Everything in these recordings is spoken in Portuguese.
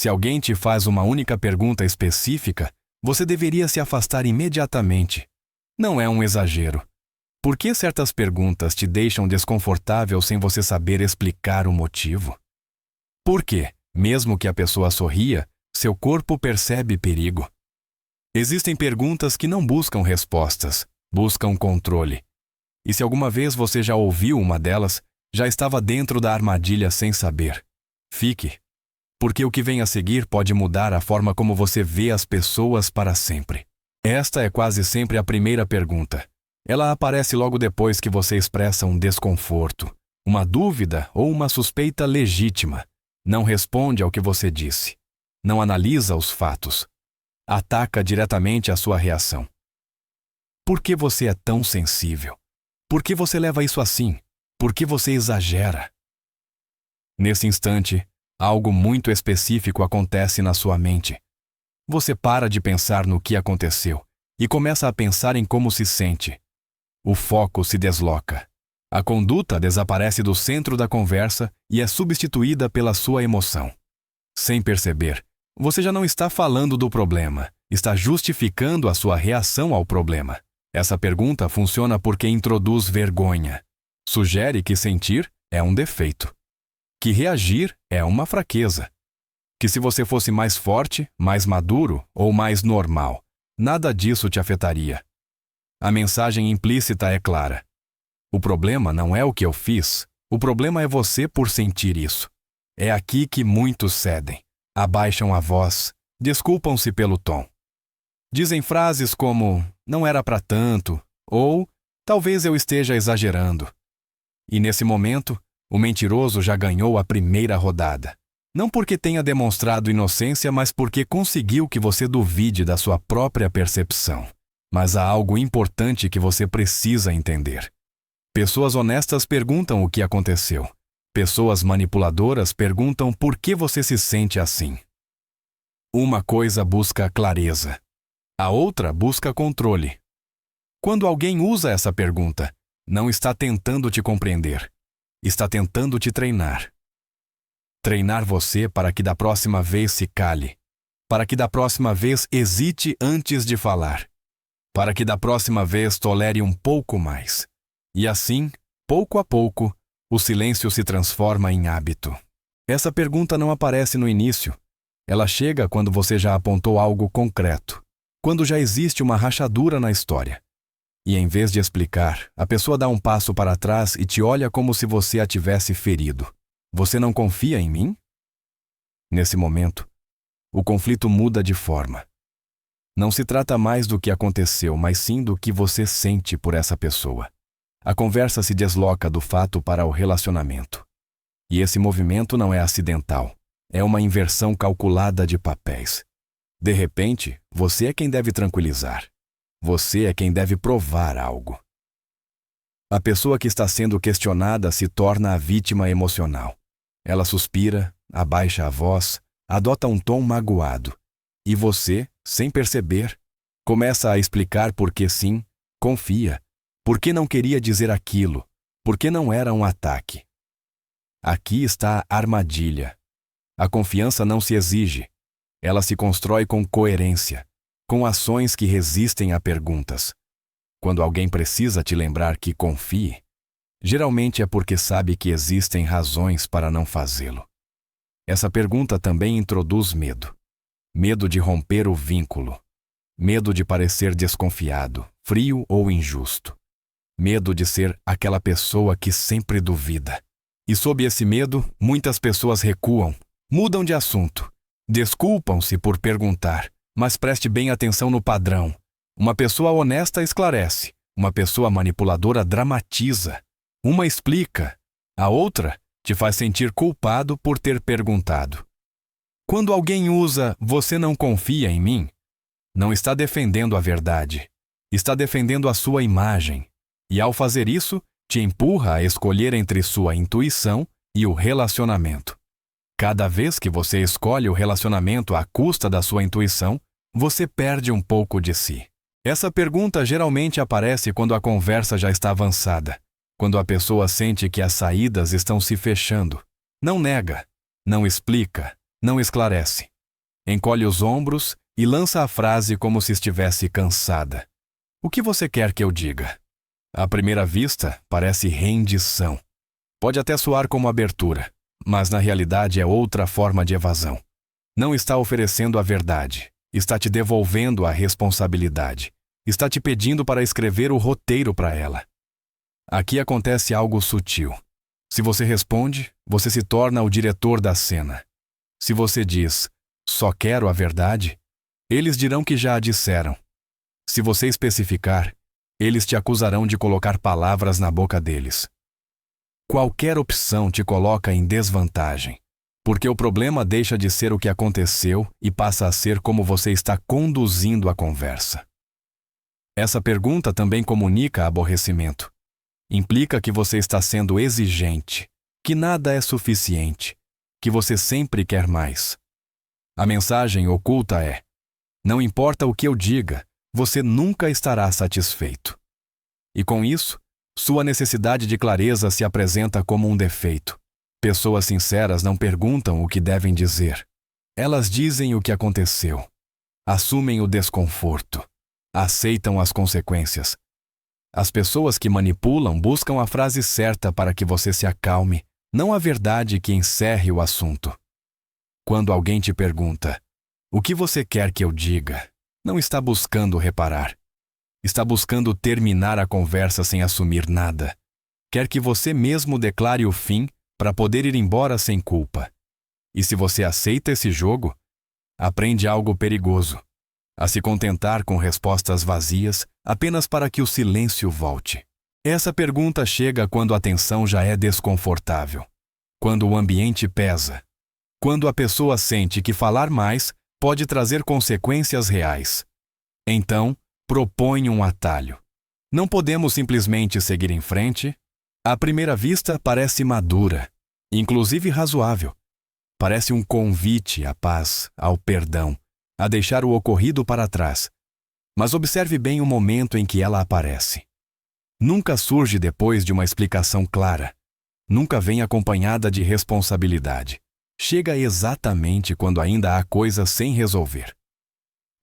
Se alguém te faz uma única pergunta específica, você deveria se afastar imediatamente. Não é um exagero. Por que certas perguntas te deixam desconfortável sem você saber explicar o motivo? Por quê? Mesmo que a pessoa sorria, seu corpo percebe perigo. Existem perguntas que não buscam respostas, buscam controle. E se alguma vez você já ouviu uma delas, já estava dentro da armadilha sem saber. Fique, porque o que vem a seguir pode mudar a forma como você vê as pessoas para sempre. Esta é quase sempre a primeira pergunta. Ela aparece logo depois que você expressa um desconforto, uma dúvida ou uma suspeita legítima. Não responde ao que você disse. Não analisa os fatos. Ataca diretamente a sua reação. Por que você é tão sensível? Por que você leva isso assim? Por que você exagera? Nesse instante, algo muito específico acontece na sua mente. Você para de pensar no que aconteceu e começa a pensar em como se sente. O foco se desloca. A conduta desaparece do centro da conversa e é substituída pela sua emoção. Sem perceber, você já não está falando do problema, está justificando a sua reação ao problema. Essa pergunta funciona porque introduz vergonha. Sugere que sentir é um defeito. Que reagir é uma fraqueza. Que se você fosse mais forte, mais maduro ou mais normal, nada disso te afetaria. A mensagem implícita é clara. O problema não é o que eu fiz, o problema é você por sentir isso. É aqui que muitos cedem, abaixam a voz, desculpam-se pelo tom. Dizem frases como, não era para tanto, ou, talvez eu esteja exagerando. E nesse momento, o mentiroso já ganhou a primeira rodada. Não porque tenha demonstrado inocência, mas porque conseguiu que você duvide da sua própria percepção. Mas há algo importante que você precisa entender. Pessoas honestas perguntam o que aconteceu. Pessoas manipuladoras perguntam por que você se sente assim. Uma coisa busca clareza. A outra busca controle. Quando alguém usa essa pergunta, não está tentando te compreender. Está tentando te treinar. Treinar você para que da próxima vez se cale. Para que da próxima vez hesite antes de falar. Para que da próxima vez tolere um pouco mais. E assim, pouco a pouco, o silêncio se transforma em hábito. Essa pergunta não aparece no início. Ela chega quando você já apontou algo concreto. Quando já existe uma rachadura na história. E em vez de explicar, a pessoa dá um passo para trás e te olha como se você a tivesse ferido. Você não confia em mim? Nesse momento, o conflito muda de forma. Não se trata mais do que aconteceu, mas sim do que você sente por essa pessoa. A conversa se desloca do fato para o relacionamento. E esse movimento não é acidental. É uma inversão calculada de papéis. De repente, você é quem deve tranquilizar. Você é quem deve provar algo. A pessoa que está sendo questionada se torna a vítima emocional. Ela suspira, abaixa a voz, adota um tom magoado. E você, sem perceber, começa a explicar por que sim, confia, por que não queria dizer aquilo, por que não era um ataque. Aqui está a armadilha. A confiança não se exige. Ela se constrói com coerência, com ações que resistem a perguntas. Quando alguém precisa te lembrar que confie, geralmente é porque sabe que existem razões para não fazê-lo. Essa pergunta também introduz medo. Medo de romper o vínculo. Medo de parecer desconfiado, frio ou injusto. Medo de ser aquela pessoa que sempre duvida. E sob esse medo, muitas pessoas recuam, mudam de assunto. Desculpam-se por perguntar, mas preste bem atenção no padrão. Uma pessoa honesta esclarece, uma pessoa manipuladora dramatiza. Uma explica, a outra te faz sentir culpado por ter perguntado. Quando alguém usa "você não confia em mim", não está defendendo a verdade, está defendendo a sua imagem. E ao fazer isso, te empurra a escolher entre sua intuição e o relacionamento. Cada vez que você escolhe o relacionamento à custa da sua intuição, você perde um pouco de si. Essa pergunta geralmente aparece quando a conversa já está avançada, quando a pessoa sente que as saídas estão se fechando. Não nega, não explica, não esclarece. encolhe os ombros e lança a frase como se estivesse cansada. O que você quer que eu diga? À primeira vista, parece rendição. Pode até soar como abertura, mas na realidade é outra forma de evasão. Não está oferecendo a verdade, está te devolvendo a responsabilidade, está te pedindo para escrever o roteiro para ela. Aqui acontece algo sutil. Se você responde, você se torna o diretor da cena. Se você diz, só quero a verdade, eles dirão que já a disseram. Se você especificar, eles te acusarão de colocar palavras na boca deles. Qualquer opção te coloca em desvantagem, porque o problema deixa de ser o que aconteceu e passa a ser como você está conduzindo a conversa. Essa pergunta também comunica aborrecimento. Implica que você está sendo exigente, que nada é suficiente, que você sempre quer mais. A mensagem oculta é: não importa o que eu diga, você nunca estará satisfeito. E com isso, sua necessidade de clareza se apresenta como um defeito. Pessoas sinceras não perguntam o que devem dizer. Elas dizem o que aconteceu. Assumem o desconforto. Aceitam as consequências. As pessoas que manipulam buscam a frase certa para que você se acalme, não a verdade que encerre o assunto. Quando alguém te pergunta, o que você quer que eu diga? Não está buscando reparar. Está buscando terminar a conversa sem assumir nada. Quer que você mesmo declare o fim para poder ir embora sem culpa. E se você aceita esse jogo, aprende algo perigoso: a se contentar com respostas vazias apenas para que o silêncio volte. Essa pergunta chega quando a tensão já é desconfortável, quando o ambiente pesa, quando a pessoa sente que falar mais pode trazer consequências reais. Então, propõe um atalho. Não podemos simplesmente seguir em frente. À primeira vista, parece madura, inclusive razoável. Parece um convite à paz, ao perdão, a deixar o ocorrido para trás. Mas observe bem o momento em que ela aparece. Nunca surge depois de uma explicação clara. Nunca vem acompanhada de responsabilidade. Chega exatamente quando ainda há coisas sem resolver.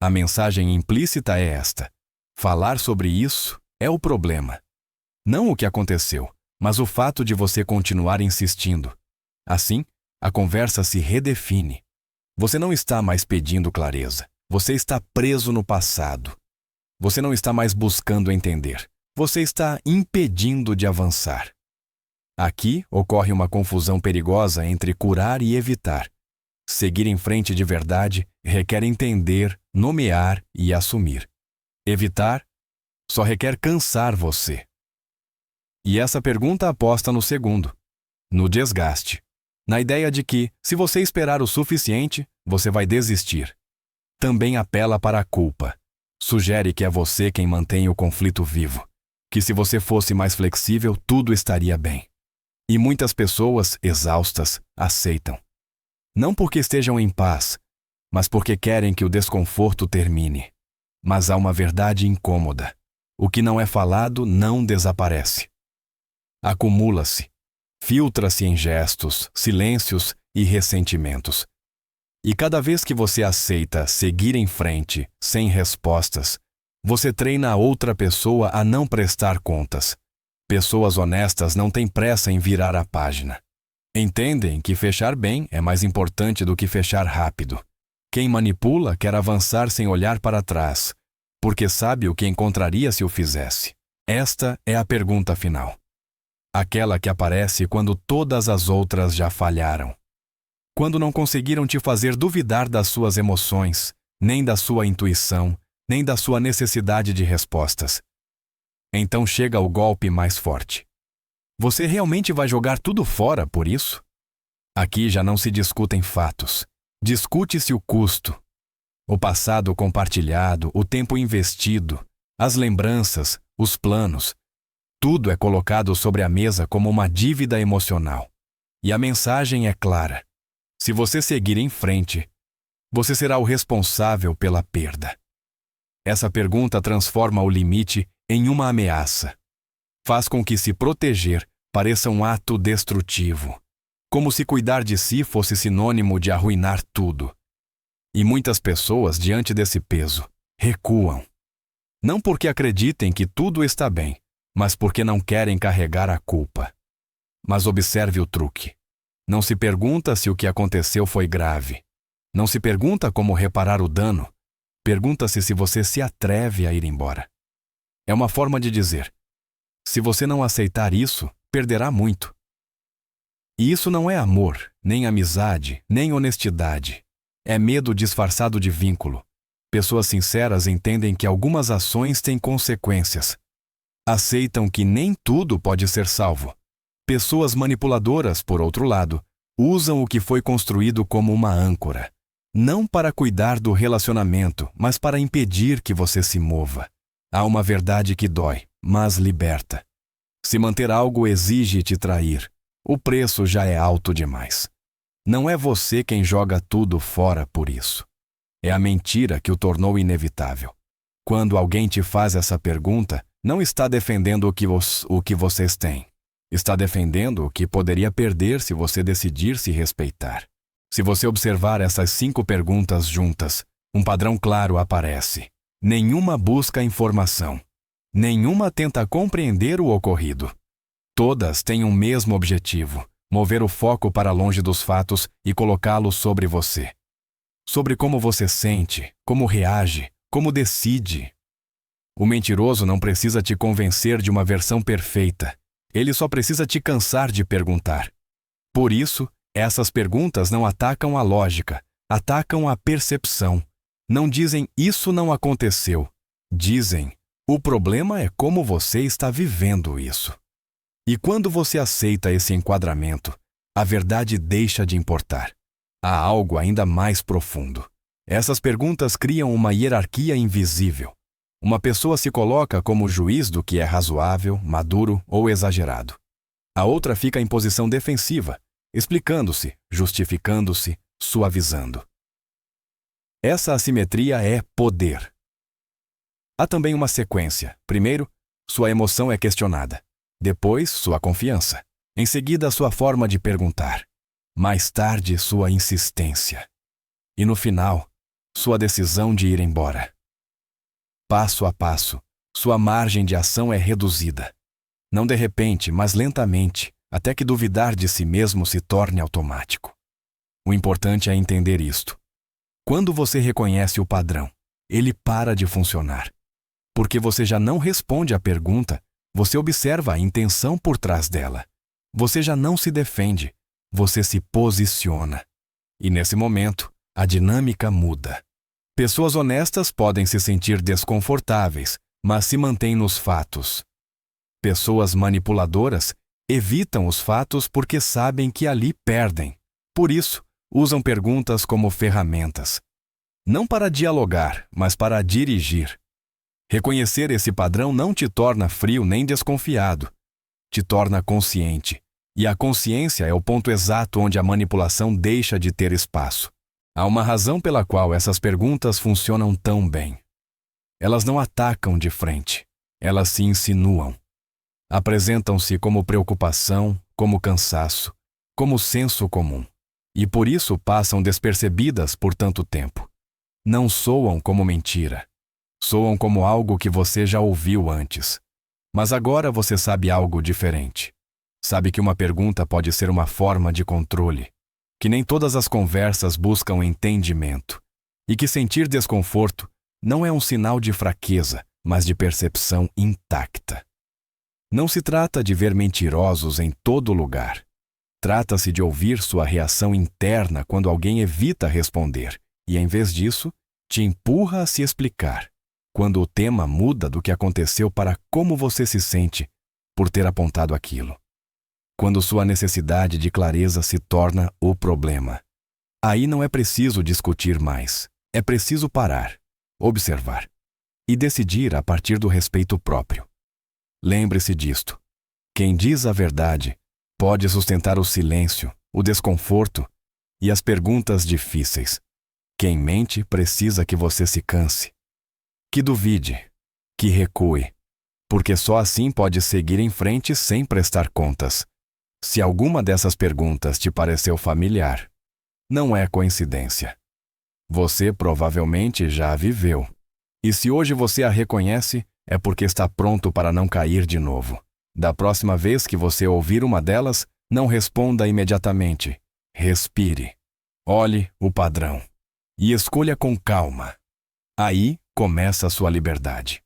A mensagem implícita é esta: falar sobre isso é o problema. Não o que aconteceu, mas o fato de você continuar insistindo. Assim, a conversa se redefine. Você não está mais pedindo clareza. Você está preso no passado. Você não está mais buscando entender. Você está impedindo de avançar. Aqui ocorre uma confusão perigosa entre curar e evitar. Seguir em frente de verdade requer entender, nomear e assumir. Evitar só requer cansar você. E essa pergunta aposta no segundo, no desgaste. Na ideia de que, se você esperar o suficiente, você vai desistir. Também apela para a culpa. Sugere que é você quem mantém o conflito vivo. Que se você fosse mais flexível, tudo estaria bem. E muitas pessoas, exaustas, aceitam. Não porque estejam em paz, mas porque querem que o desconforto termine. Mas há uma verdade incômoda. O que não é falado não desaparece. Acumula-se. Filtra-se em gestos, silêncios e ressentimentos. E cada vez que você aceita seguir em frente, sem respostas, você treina a outra pessoa a não prestar contas. Pessoas honestas não têm pressa em virar a página. Entendem que fechar bem é mais importante do que fechar rápido. Quem manipula quer avançar sem olhar para trás, porque sabe o que encontraria se o fizesse. Esta é a pergunta final. Aquela que aparece quando todas as outras já falharam. Quando não conseguiram te fazer duvidar das suas emoções, nem da sua intuição, nem da sua necessidade de respostas. Então chega o golpe mais forte. Você realmente vai jogar tudo fora por isso? Aqui já não se discutem fatos. Discute-se o custo. O passado compartilhado, o tempo investido, as lembranças, os planos. Tudo é colocado sobre a mesa como uma dívida emocional. E a mensagem é clara. Se você seguir em frente, você será o responsável pela perda. Essa pergunta transforma o limite em uma ameaça. Faz com que se proteger pareça um ato destrutivo, como se cuidar de si fosse sinônimo de arruinar tudo. E muitas pessoas, diante desse peso, recuam. Não porque acreditem que tudo está bem, mas porque não querem carregar a culpa. Mas observe o truque. Não se pergunta se o que aconteceu foi grave. Não se pergunta como reparar o dano. Pergunta-se se você se atreve a ir embora. É uma forma de dizer: se você não aceitar isso, perderá muito. E isso não é amor, nem amizade, nem honestidade. É medo disfarçado de vínculo. Pessoas sinceras entendem que algumas ações têm consequências. Aceitam que nem tudo pode ser salvo. Pessoas manipuladoras, por outro lado, usam o que foi construído como uma âncora. Não para cuidar do relacionamento, mas para impedir que você se mova. Há uma verdade que dói, mas liberta. Se manter algo exige te trair, o preço já é alto demais. Não é você quem joga tudo fora por isso. É a mentira que o tornou inevitável. Quando alguém te faz essa pergunta, não está defendendo o que vocês têm. Está defendendo o que poderia perder se você decidir se respeitar. Se você observar essas 5 perguntas juntas, um padrão claro aparece. Nenhuma busca informação. Nenhuma tenta compreender o ocorrido. Todas têm um mesmo objetivo: mover o foco para longe dos fatos e colocá-lo sobre você. Sobre como você sente, como reage, como decide. O mentiroso não precisa te convencer de uma versão perfeita. Ele só precisa te cansar de perguntar. Por isso, essas perguntas não atacam a lógica, atacam a percepção. Não dizem isso não aconteceu. Dizem, o problema é como você está vivendo isso. E quando você aceita esse enquadramento, a verdade deixa de importar. Há algo ainda mais profundo. Essas perguntas criam uma hierarquia invisível. Uma pessoa se coloca como juiz do que é razoável, maduro ou exagerado. A outra fica em posição defensiva, explicando-se, justificando-se, suavizando. Essa assimetria é poder. Há também uma sequência. Primeiro, sua emoção é questionada. Depois, sua confiança. Em seguida, sua forma de perguntar. Mais tarde, sua insistência. E no final, sua decisão de ir embora. Passo a passo, sua margem de ação é reduzida. Não de repente, mas lentamente, até que duvidar de si mesmo se torne automático. O importante é entender isto. Quando você reconhece o padrão, ele para de funcionar. Porque você já não responde à pergunta, você observa a intenção por trás dela. Você já não se defende, você se posiciona. E nesse momento, a dinâmica muda. Pessoas honestas podem se sentir desconfortáveis, mas se mantêm nos fatos. Pessoas manipuladoras evitam os fatos porque sabem que ali perdem. Por isso, usam perguntas como ferramentas. Não para dialogar, mas para dirigir. Reconhecer esse padrão não te torna frio nem desconfiado. Te torna consciente. E a consciência é o ponto exato onde a manipulação deixa de ter espaço. Há uma razão pela qual essas perguntas funcionam tão bem. Elas não atacam de frente. Elas se insinuam. Apresentam-se como preocupação, como cansaço, como senso comum. E por isso passam despercebidas por tanto tempo. Não soam como mentira. Soam como algo que você já ouviu antes. Mas agora você sabe algo diferente. Sabe que uma pergunta pode ser uma forma de controle. Que nem todas as conversas buscam entendimento. E que sentir desconforto não é um sinal de fraqueza, mas de percepção intacta. Não se trata de ver mentirosos em todo lugar. Trata-se de ouvir sua reação interna quando alguém evita responder e, em vez disso, te empurra a se explicar. Quando o tema muda do que aconteceu para como você se sente por ter apontado aquilo. Quando sua necessidade de clareza se torna o problema. Aí não é preciso discutir mais. É preciso parar, observar e decidir a partir do respeito próprio. Lembre-se disto. Quem diz a verdade pode sustentar o silêncio, o desconforto e as perguntas difíceis. Quem mente precisa que você se canse, que duvide, que recue, porque só assim pode seguir em frente sem prestar contas. Se alguma dessas perguntas te pareceu familiar, não é coincidência. Você provavelmente já a viveu. E se hoje você a reconhece, é porque está pronto para não cair de novo. Da próxima vez que você ouvir uma delas, não responda imediatamente. Respire. Olhe o padrão. E escolha com calma. Aí começa a sua liberdade.